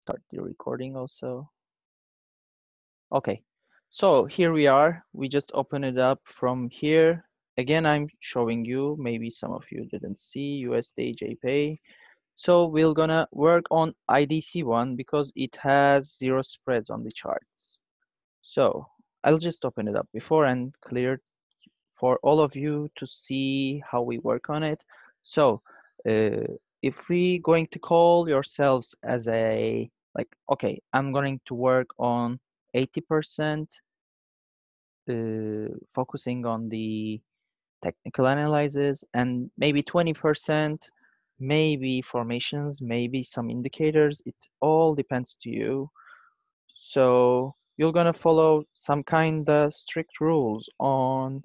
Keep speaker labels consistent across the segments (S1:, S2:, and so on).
S1: start the recording also. Okay, so here we are. We just open it up from here. Again, I'm showing you, maybe some of you didn't see USD JPay. So we're gonna work on IDC one because it has zero spreads on the charts. So I'll just open it up before and clear for all of you to see how we work on it. So uh, if we going to call yourselves as a like, okay, I'm going to work on 80% focusing on the technical analysis and maybe 20% maybe formations, maybe some indicators. It all depends to you. So you're gonna follow some kind of strict rules on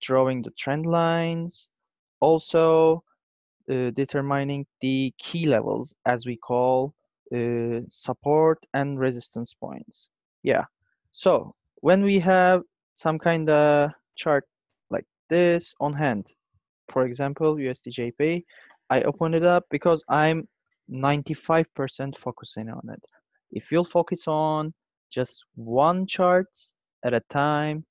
S1: drawing the trend lines, also determining the key levels as we call support and resistance points. Yeah, so when we have some kind of chart like this on hand, for example, USDJP, I open it up because I'm 95% focusing on it. If you'll focus on just one chart at a time,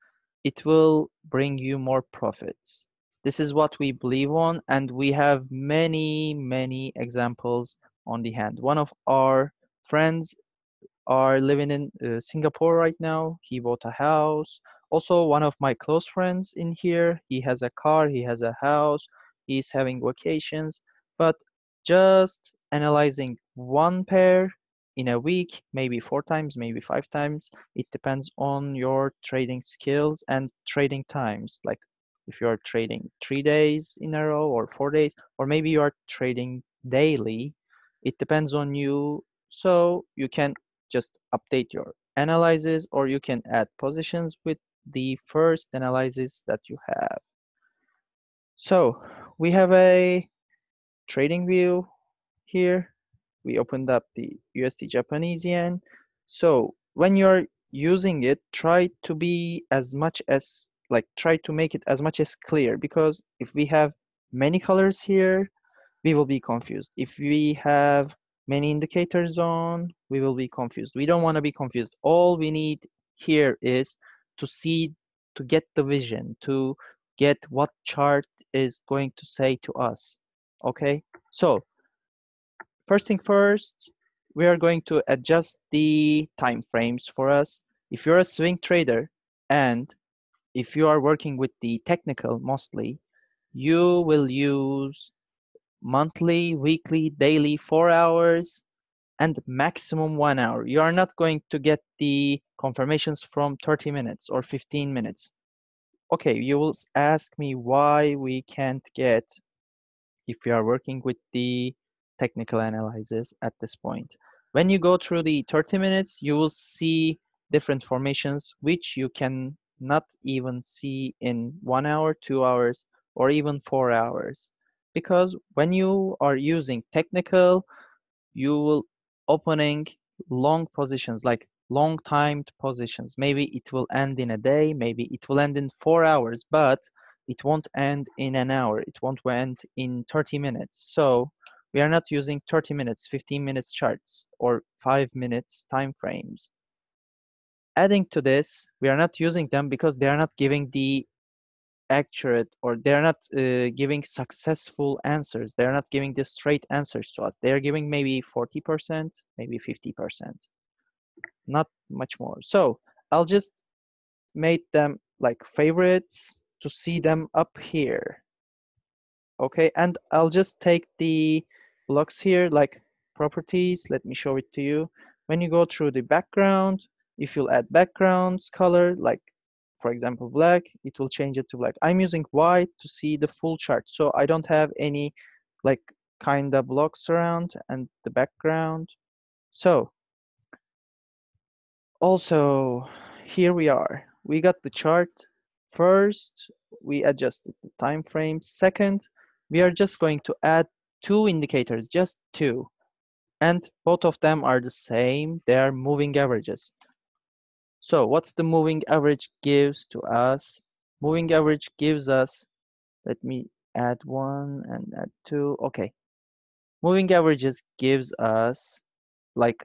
S1: it will bring you more profits. This is what we believe on, and we have many examples on the hand. One of our friends are living in Singapore right now. He bought a house. Also, one of my close friends in here, he has a car, he has a house, he's having vacations. But just analyzing one pair in a week, maybe 4 times, maybe 5 times, it depends on your trading skills and trading times. Like if you are trading 3 days in a row or 4 days, or maybe you are trading daily, it depends on you. So you can just update your analysis, or you can add positions with the first analysis that you have. So we have a trading view here. We opened up the USD Japanese yen. So when you're using it, try to be as much as try to make it as much as clear, because if we have many colors here, we will be confused. If we have many indicators on, we will be confused. We don't want to be confused. All we need here is to see, to get the vision, to get what chart is going to say to us. Okay, so first thing first, we are going to adjust the time frames for us. If you're a swing trader and if you are working with the technical mostly, you will use monthly, weekly, daily, 4 hours, and maximum 1 hour. You are not going to get the confirmations from 30 minutes or 15 minutes. Okay, you will ask me why we can't get if we are working with the technical analysis at this point. When you go through the 30 minutes, you will see different formations which you can not even see in 1 hour, 2 hours, or even 4 hours. Because when you are using technical, you will opening long positions, like long timed positions. Maybe it will end in a day, maybe it will end in 4 hours, but it won't end in an hour. It won't end in 30 minutes. So we are not using 30 minutes, 15 minutes charts or 5 minutes time frames. Adding to this, we are not using them because they are not giving the accurate, or they're not giving successful answers. They're not giving the straight answers to us. They're giving maybe 40%, maybe 50%, not much more. So I'll just make them like favorites to see them up here. Okay, and I'll just take the blocks here like properties. Let me show it to you. When you go through the background, if you'll add backgrounds color, like for example black, it will change it to black. I'm using white to see the full chart, so I don't have any like kind of blocks around and the background. So also here we are, we got the chart. First, we adjusted the time frame. Second, we are just going to add two indicators, just two, and both of them are the same. They are moving averages. So what's the moving average gives to us? Moving average gives us, let me add one and add two. Okay, moving averages gives us like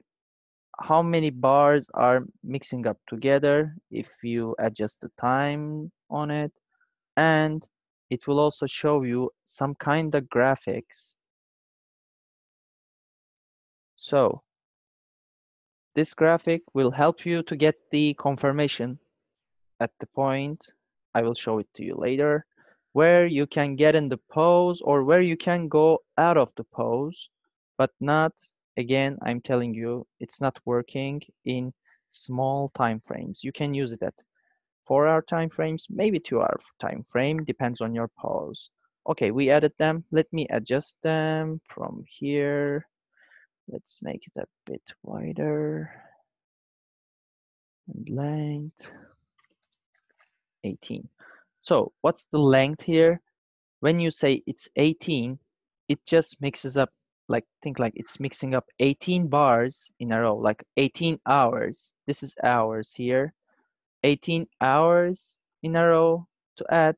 S1: how many bars are mixing up together if you adjust the time on it, and it will also show you some kind of graphics. So this graphic will help you to get the confirmation at the point, I will show it to you later, where you can get in the pose or where you can go out of the pose, but not, again, I'm telling you, it's not working in small time frames. You can use it at 4-hour time frames, maybe 2-hour time frame, depends on your pose. Okay, we added them. Let me adjust them from here. Let's make it a bit wider and length 18. So what's the length here? When you say it's 18, it just mixes up, like, think like it's mixing up 18 bars in a row, like 18 hours. This is hours here. 18 hours in a row to add.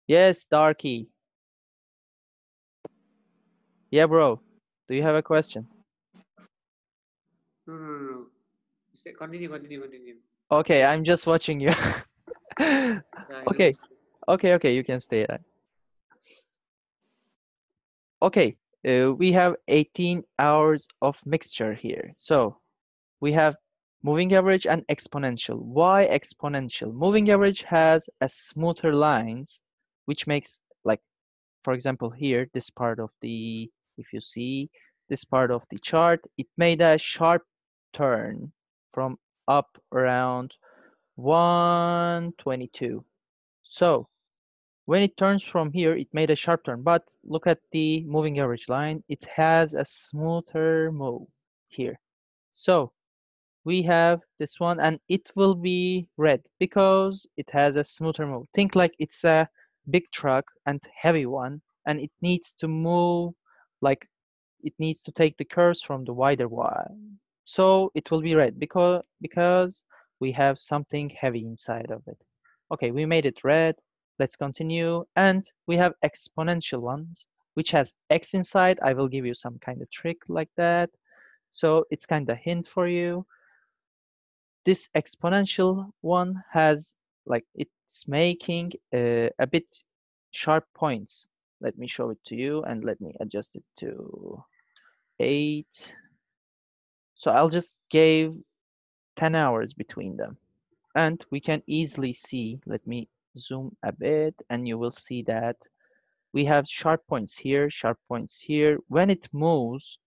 S1: Yes, Darky. Yeah, bro. Do you have a question?
S2: No, no, no, no. Continue, continue, continue.
S1: Okay, I'm just watching you.
S2: Yeah, I know.
S1: Okay, okay, you can stay there. Okay, we have 18 hours of mixture here. So we have moving average and exponential. Why exponential? Moving average has a smoother lines, which makes, like, for example, here, this part of the, if you see this part of the chart, it made a sharp turn from up around 122. So when it turns from here, it made a sharp turn, but look at the moving average line. It has a smoother move here. So we have this one, and it will be red because it has a smoother move. Think like it's a big truck and heavy one, and it needs to move, like it needs to take the curves from the wider one. So it will be red because we have something heavy inside of it. Okay, we made it red. Let's continue. And we have exponential ones, which has X inside. I will give you some kind of trick like that. So it's kind of hint for you. This exponential one has, like, it's making a bit sharp points. Let me show it to you and let me adjust it to 8. So I'll just give 10 hours between them. And we can easily see, let me zoom a bit, and you will see that we have sharp points here, sharp points here. When it moves,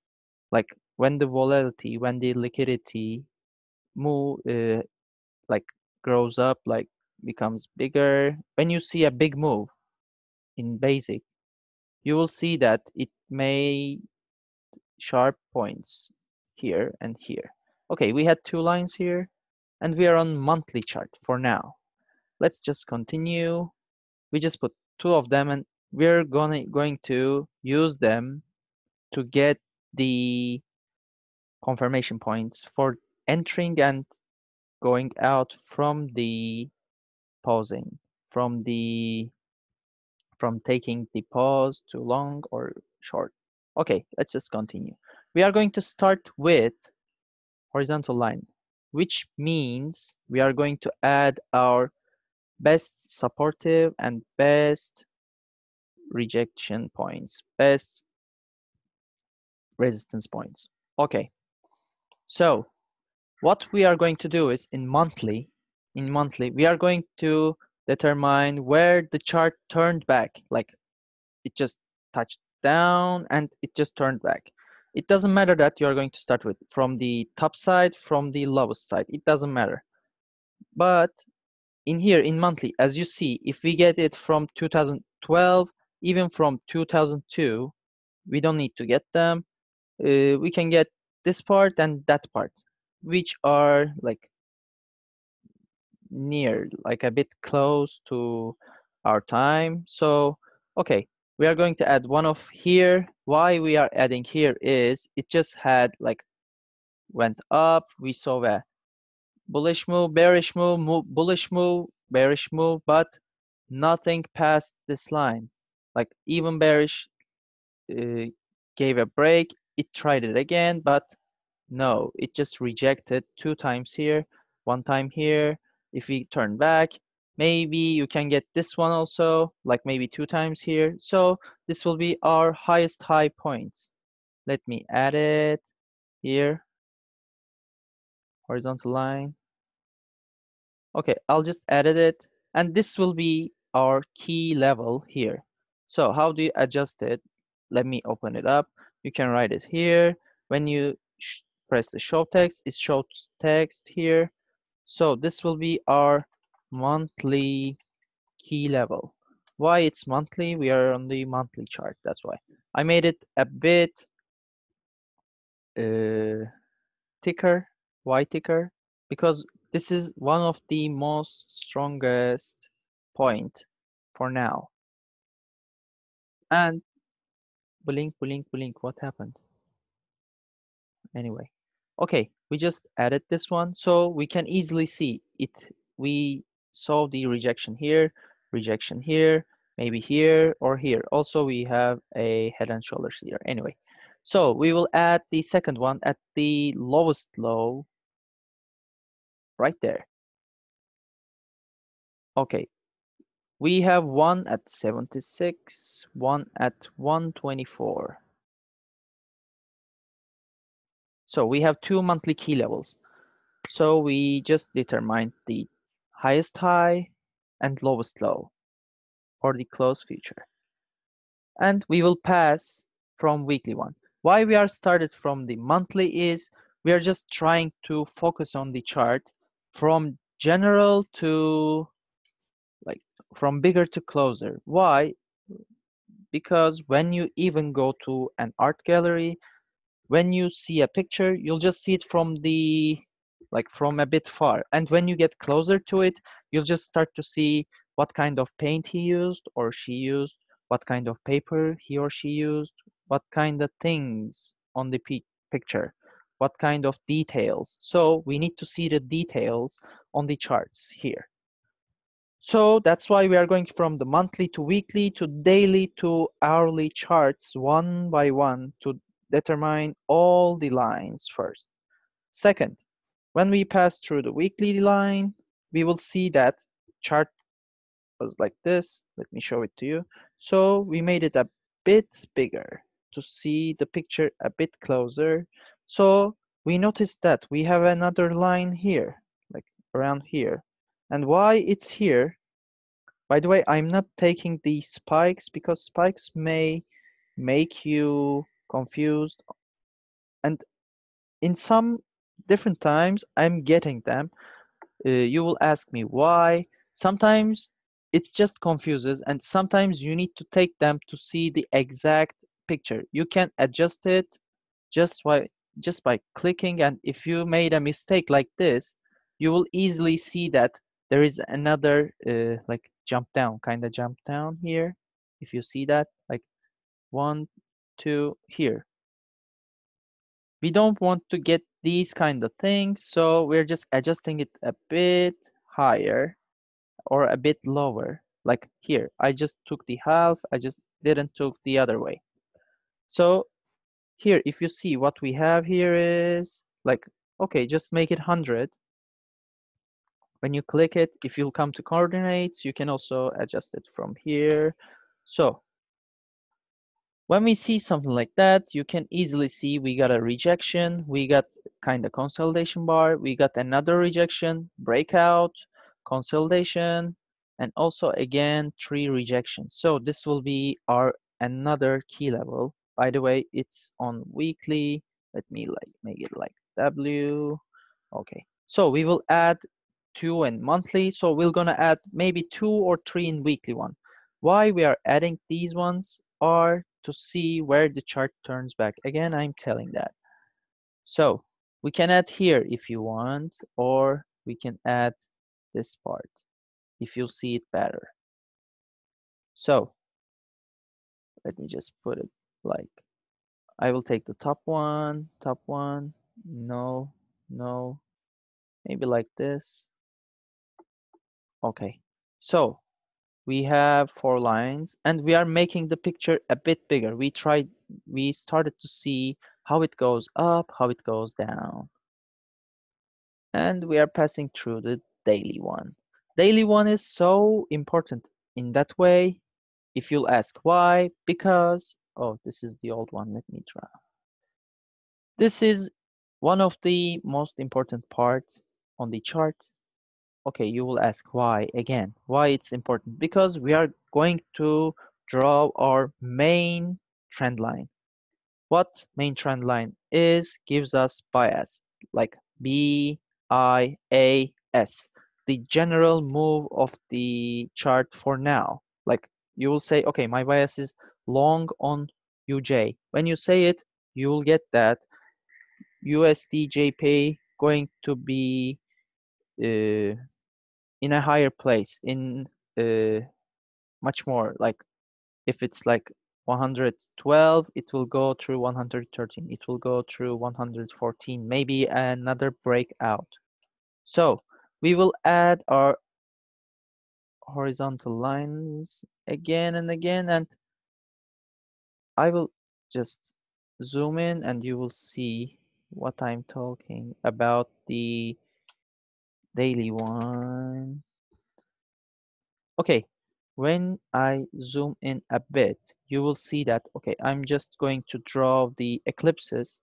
S1: like when the volatility, when the liquidity move, like grows up, like becomes bigger. When you see a big move in basic, you will see that it may sharp points here and here. Okay, we had 2 lines here, and we are on monthly chart for now. Let's just continue. We just put 2 of them, and we're going to use them to get the confirmation points for entering and going out from the pausing, from the from taking the pause too long or short. Okay, let's just continue. We are going to start with horizontal line, which means we are going to add our best supportive and best rejection points, best resistance points. Okay, so what we are going to do is in monthly, we are going to determine where the chart turned back, like it just touched down and it just turned back. It doesn't matter that you are going to start with from the top side, from the lowest side. It doesn't matter. But in here, in monthly, as you see, if we get it from 2012, even from 2002, we don't need to get them. We can get this part and that part, which are like near, like a bit close to our time. So, okay, we are going to add one of here. Why we are adding here is it just had, like, went up. We saw a bullish move, bearish move, bullish move, bearish move, but nothing past this line. Like even bearish uh, gave a break. It tried it again, but No, it just rejected 2 times here, 1 time here. If we turn back, maybe you can get this one also, like maybe 2 times here. So this will be our highest high points. Let me add it here, horizontal line. Okay, I'll just edit it, and this will be our key level here. So how do you adjust it? Let me open it up. You can write it here. When you press the show text, it shows text here. So this will be our monthly key level. Why it's monthly? We are on the monthly chart. That's why I made it a bit uh, thicker. Why thicker? Because this is one of the most strongest point for now. And blink, blink, blink. What happened? Anyway, okay, we just added this one, so we can easily see it. We saw the rejection here, maybe here or here. Also, we have a head and shoulders here. Anyway, so we will add the second one at the lowest low right there. Okay, we have one at 76, one at 124. So we have two monthly key levels. So we just determined the highest high and lowest low, or the close future. And we will pass from weekly one. Why we are started from the monthly is we are just trying to focus on the chart from general to like from bigger to closer. Why? Because when you even go to an art gallery, when you see a picture, you'll just see it from the like from a bit far. And when you get closer to it, you'll just start to see what kind of paint he used or she used, what kind of paper he or she used, what kind of things on the picture, what kind of details. So we need to see the details on the charts here. So that's why we are going from the monthly to weekly to daily to hourly charts one by one to determine all the lines first. Second, when we pass through the weekly line, we will see that chart was like this. Let me show it to you. So we made it a bit bigger to see the picture a bit closer. So we noticed that we have another line here, like around here. And why it's here, by the way, I'm not taking the spikes because spikes may make you confused, and in some different times I'm getting them. You will ask me why. Sometimes it's just confuses, and sometimes you need to take them to see the exact picture. You can adjust it just by just by clicking, and if you made a mistake like this, you will easily see that there is another like jump down, kind of jump down here. If you see that, like one, two here. We don't want to get these kind of things, so we're just adjusting it a bit higher or a bit lower. Like here, I just took the half, I just didn't took the other way. So here, if you see what we have here is like, okay, just make it 100. When you click it, if you come to coordinates, you can also adjust it from here. So when we see something like that, you can easily see we got a rejection, we got kind of consolidation bar, we got another rejection, breakout, consolidation, and also again 3 rejections. So this will be our another key level. By the way, it's on weekly. Let me like make it like W. Okay, so we will add 2 in monthly. So we're gonna add maybe 2 or 3 in weekly one. Why we are adding these ones are to see where the chart turns back. Again, I'm telling that. So we can add here if you want, or we can add this part if you see it better. So let me just put it like, I will take the top one, no, no, maybe like this. Okay, so we have 4 lines and we are making the picture a bit bigger. We started to see how it goes up, how it goes down. And we are passing through the daily one. Daily one is so important in that way. If you'll ask why, because, oh, this is the old one. Let me try. This is one of the most important parts on the chart. Okay, you will ask why again. Why it's important? Because we are going to draw our main trend line. What main trend line is gives us bias, like BIAS, the general move of the chart for now. Like you will say, okay, my bias is long on UJ. When you say it, you will get that USD JP going to be uh, in a higher place, in uh, much more, like if it's like 112, it will go through 113, it will go through 114, maybe another breakout. So we will add our horizontal lines again and again, and I will just zoom in and you will see what I'm talking about, the daily one. Okay, when I zoom in a bit, you will see that, okay, I'm just going to draw the eclipses.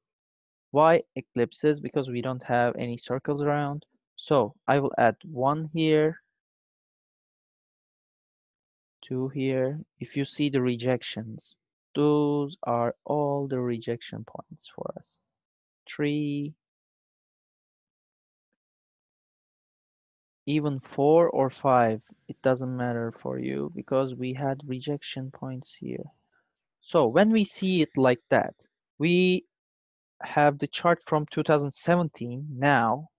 S1: Why eclipses? Because we don't have any circles around. So I will add one here, two here. If you see the rejections, those are all the rejection points for us. Three, even four or five, it doesn't matter for you because we had rejection points here. So when we see it like that, we have the chart from 2017 now.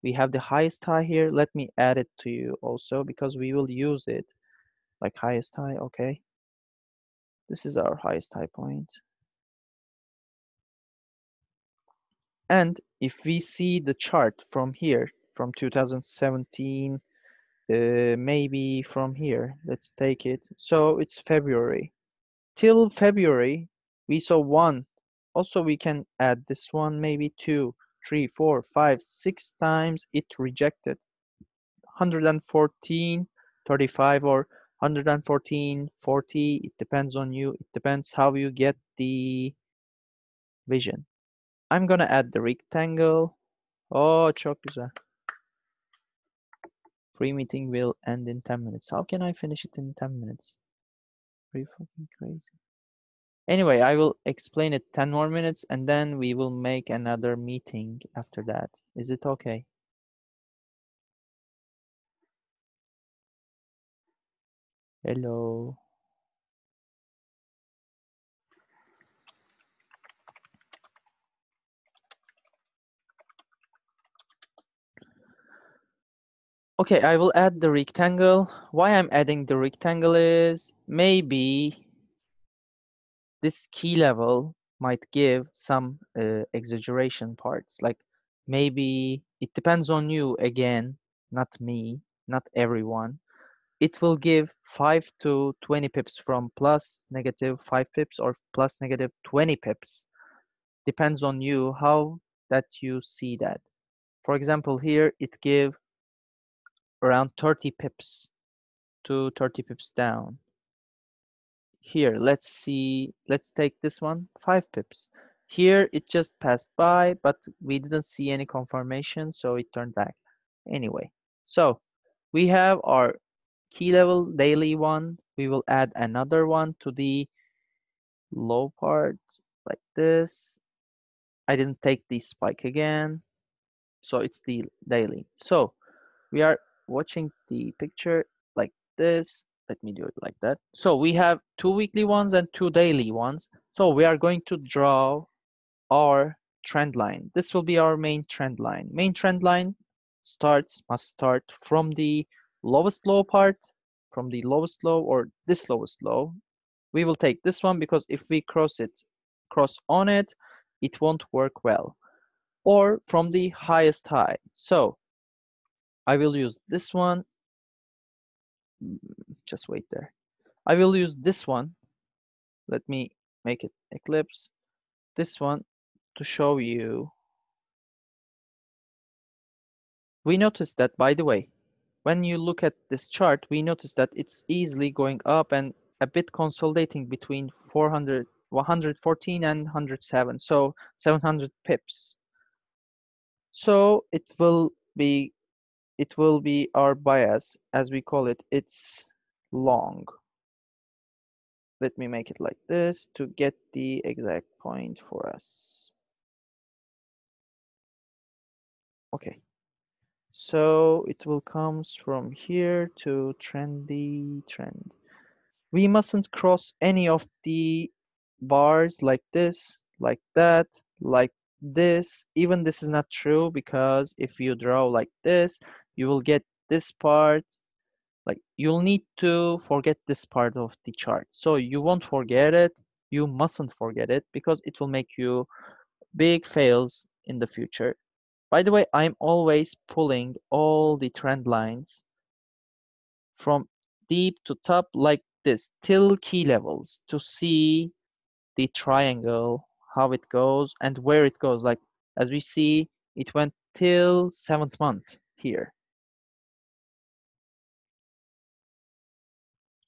S1: We have the highest high here. Let me add it to you also because we will use it like highest high. Okay, this is our highest high point. And if we see the chart from here, from 2017, maybe from here, let's take it. So it's February. Till February, we saw one. Also, we can add this one, maybe two, three, four, five, six times it rejected. 114, 35 or 114, 40. It depends on you. It depends how you get the vision. I'm gonna add the rectangle. Oh, çok güzel. Free meeting will end in 10 minutes. How can I finish it in 10 minutes? Pretty fucking crazy. Anyway, I will explain it 10 more minutes and then we will make another meeting after that. Is it okay? Hello. Okay, I will add the rectangle. Why I'm adding the rectangle is maybe this key level might give some exaggeration parts. Like maybe it depends on you again, not me, not everyone. It will give 5 to 20 pips from plus negative 5 pips or plus negative 20 pips. Depends on you how that you see that. For example, here it give around 30 pips to 30 pips down. Here, let's see, let's take this one, 5 pips. Here it just passed by, but we didn't see any confirmation, so it turned back. Anyway, so we have our key level daily one. We will add another one to the low part like this. I didn't take the spike again, so it's the daily. So we are watching the picture like this. Let me do it like that. So we have two weekly ones and two daily ones. So we are going to draw our trend line. This will be our main trend line. Main trend line must start from the lowest low part, from the lowest low or this lowest low. We will take this one because if we cross on it, it won't work well. Or from the highest high. So I will use this one. Just wait there. I will use this one. Let me make it eclipse. This one to show you, we noticed that, by the way, when you look at this chart, we notice that it's easily going up and a bit consolidating between 400, 114 and 107, so 700 pips. So it will be our bias, as we call it. It's long. Let me make it like this to get the exact point for us. Okay, so it will comes from here to trendy trend. We mustn't cross any of the bars like this, like that, like this. Even this is not true, because if you draw like this, you will get this part. Like, you'll need to forget this part of the chart. So you won't forget it. You mustn't forget it, because it will make you big fails in the future. By the way, I'm always pulling all the trend lines from deep to top like this till key levels to see the triangle, how it goes and where it goes. Like, as we see, it went till 7th month here.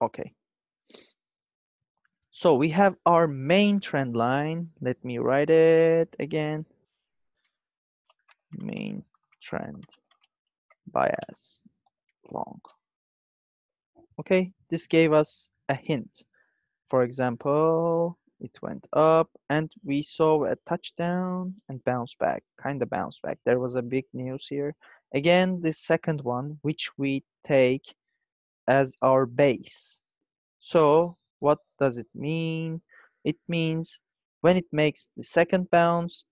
S1: Okay. So we have our main trend line. Let me write it again. Main trend bias long. Okay, this gave us a hint. For example, it went up and we saw a touchdown and bounce back, kind of bounce back. There was a big news here. Again, the second one, which we take as our base. So what does it mean? It means when it makes the second bounce,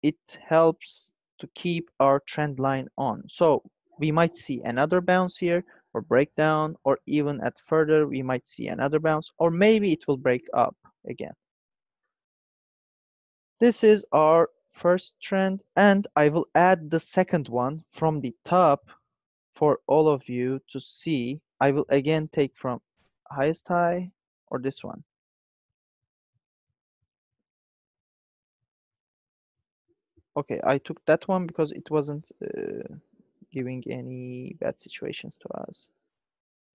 S1: it helps to keep our trend line on. So we might see another bounce here or breakdown, or even at further we might see another bounce, or maybe it will break up again. This is our first trend, and I will add the second one from the top for all of you to see. I will again take from highest high or this one. Okay, I took that one because it wasn't giving any bad situations to us.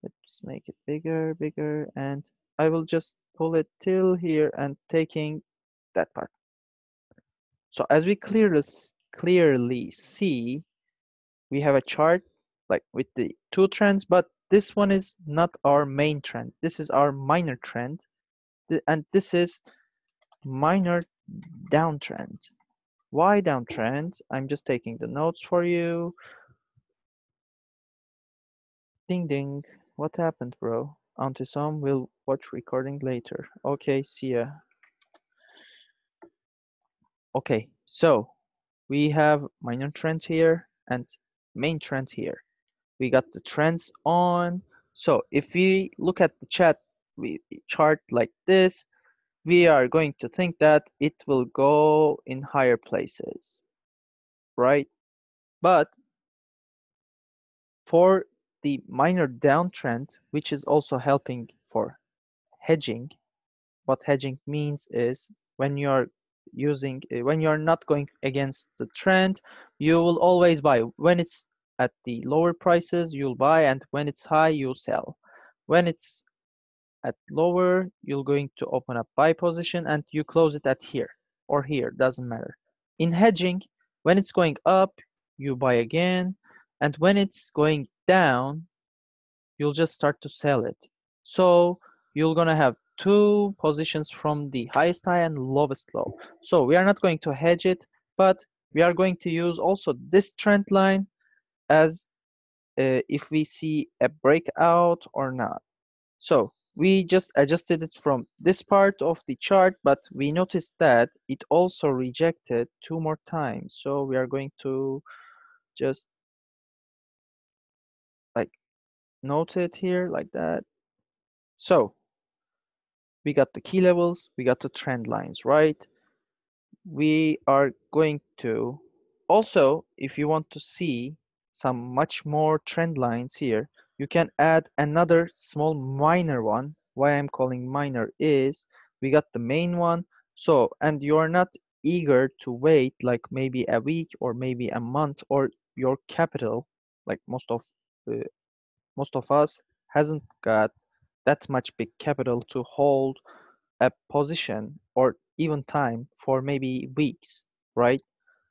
S1: Let's make it bigger, bigger, and I will just pull it till here and taking that part. So as we clearly see, we have a chart like with the two trends, but this one is not our main trend. This is our minor trend, and this is minor downtrend. Why downtrend? I'm just taking the notes for you. Ding ding. What happened, bro? Antisom will watch recording later. Okay, see ya. Okay, so we have minor trend here and main trend here. We got the trends on. So if we look at the chart like this, we are going to think that it will go in higher places, right? But for the minor downtrend, which is also helping for hedging, what hedging means is when you're when you're not going against the trend, you will always buy. When it's at the lower prices, you'll buy, and when it's high, you'll sell. When it's at lower, you're going to open up buy position and you close it at here or here, doesn't matter. In hedging, when it's going up, you buy again, and when it's going down, you'll just start to sell it. So you're gonna have two positions from the highest high and lowest low. So we are not going to hedge it, but we are going to use also this trend line as if we see a breakout or not. So we just adjusted it from this part of the chart, but we noticed that it also rejected two more times. So we are going to just like note it here like that. So we got the key levels, we got the trend lines, right? We are going to also, if you want to see some much more trend lines here, you can add another small minor one. Why I'm calling minor is we got the main one. So, and you're not eager to wait like maybe a week or maybe a month, or your capital, like uh, most of us hasn't got that much big capital to hold a position or even time for maybe weeks, right?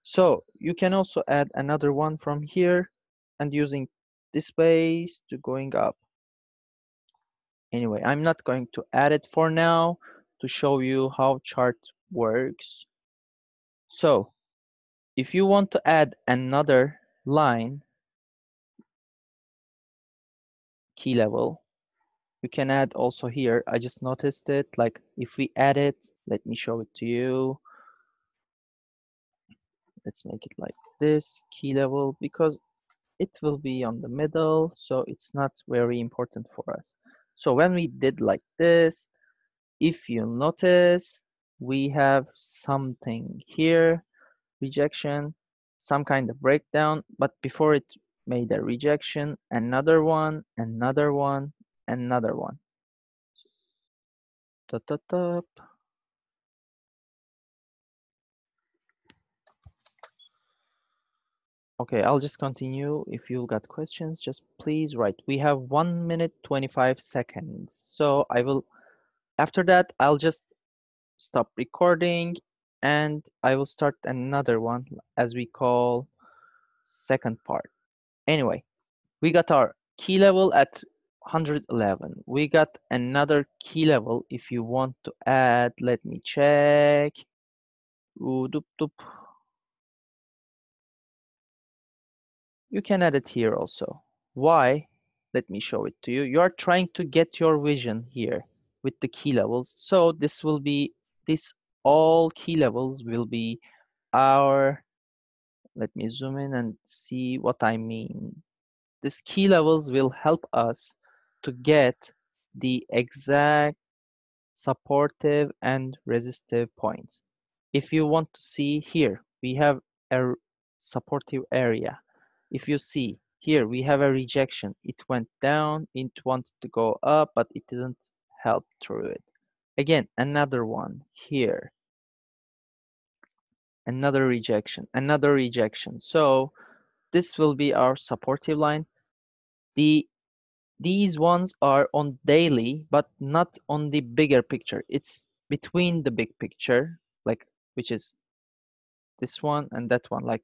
S1: So you can also add another one from here and using this space to going up. Anyway, I'm not going to add it for now to show you how chart works. So if you want to add another line, key level, you can add also here. I just noticed it, like if we add it, let me show it to you. Let's make it like this, key level, because it will be on the middle, so it's not very important for us. So when we did like this, if you notice, we have something here, rejection, some kind of breakdown, but before it made a rejection, another one, another one, another one. Ta -ta -ta. Okay, I'll just continue. If you got questions, just please write. We have 1 minute 25 seconds. So I will, after that, I'll just stop recording and I will start another one as we call second part. Anyway, we got our key level at 111. We got another key level if you want to add. Let me check. Ooh, doop, doop. You can add it here also. Why? Let me show it to you. You are trying to get your vision here with the key levels. So this will be, this all key levels will be our, let me zoom in and see what I mean. These key levels will help us to get the exact supportive and resistive points. If you want to see here, we have a supportive area. If you see here, we have a rejection. It went down, it wanted to go up, but it didn't help through it. Again, another one here, another rejection, another rejection. So this will be our supportive line. These ones are on daily, but not on the bigger picture. It's between the big picture, like which is this one and that one. Like